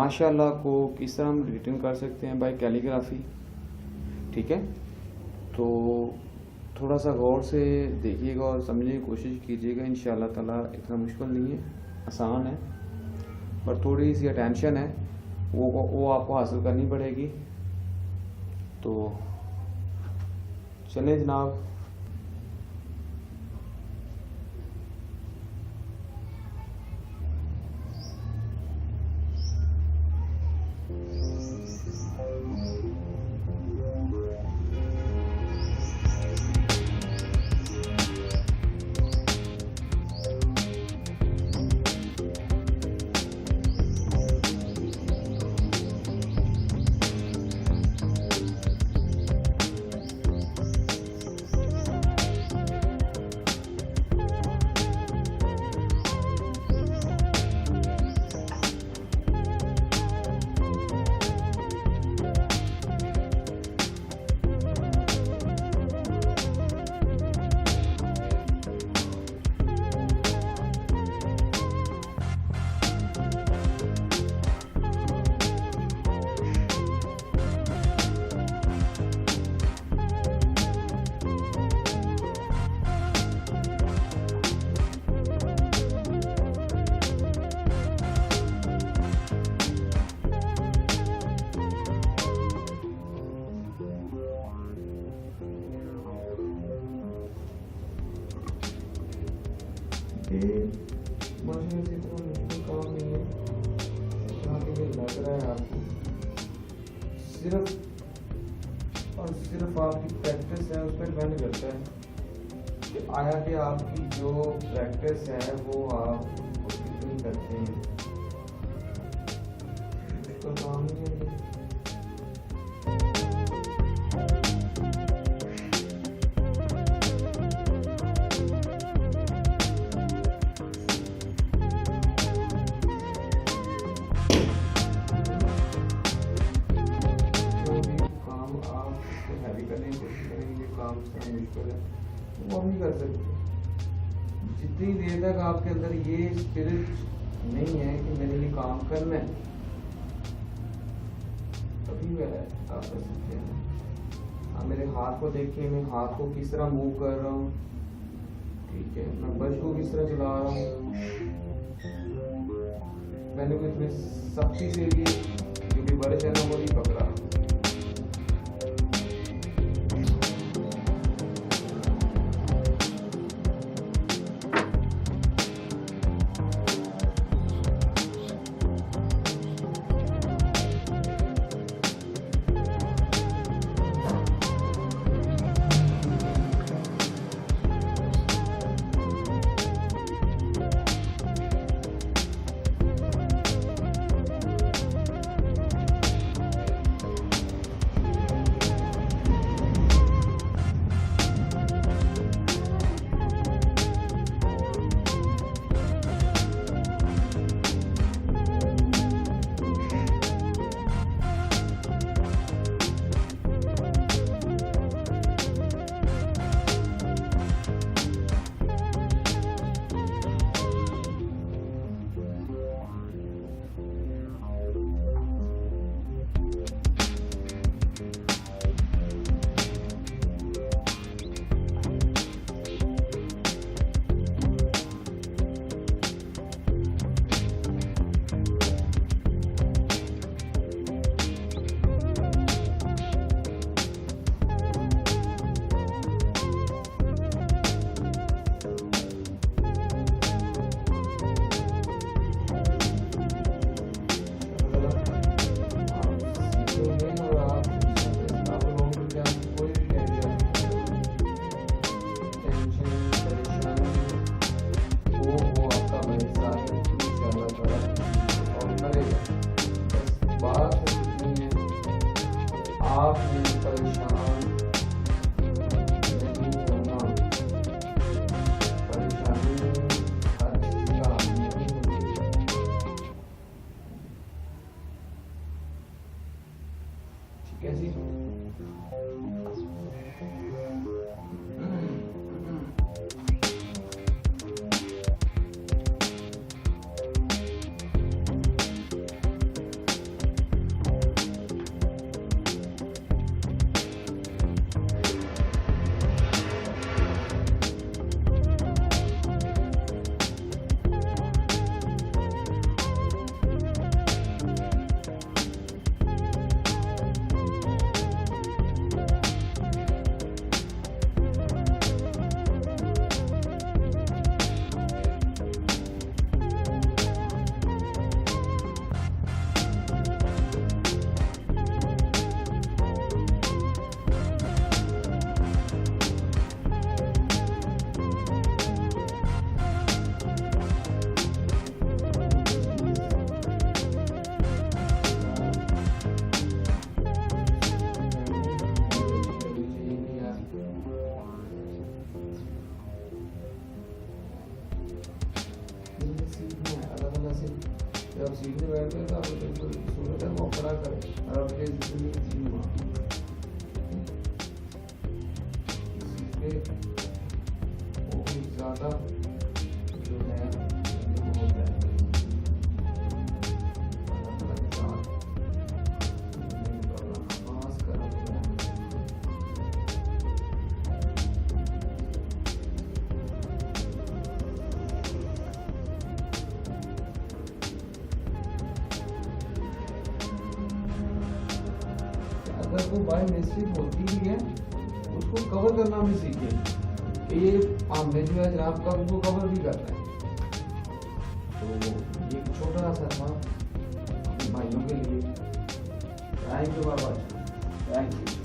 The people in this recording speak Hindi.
माशाल्लाह को किस तरह हम रिटर्न कर सकते हैं बाय कैलीग्राफी। ठीक है, तो थोड़ा सा गौर से देखिएगा और समझने की कोशिश कीजिएगा। इंशाअल्लाह ताला इतना मुश्किल नहीं है, आसान है, पर थोड़ी सी अटेंशन है वो आपको हासिल करनी पड़ेगी। तो चलें जनाब, मशीन से कोई मुश्किल काम नहीं है जहाँ पे लग रहा है आपको। सिर्फ और सिर्फ आपकी प्रैक्टिस है, उस पर डिपेंड करता है कि आया कि आपकी जो प्रैक्टिस है वो आप कितनी करते हैं। तो काम नहीं है। वो हम नहीं कर सकते जितनी देर तक आपके अंदर ये स्पिरिट नहीं है कि मैंने ये काम करना है, तभी वह आप कर सकते हैं। आप मेरे हाथ को देखिए, मैं हाथ को किस तरह मूव कर रहा हूँ। ठीक है, मैं ब्रश को किस तरह चला रहा हूँ। मैंने को इसमें सख्ती से भी जो भी ब्रश है ना वो नहीं पकड़ा। कैसी का जो है वो हो जाए। अगर वो बाय मिस्टेक होती भी है उसको कवर करना भी सीखे कि ये हमने जो है जनाब का उनको कवर भी करना है। तो ये छोटा सा था अपने भाइयों के लिए। Thank you Baba, thank you.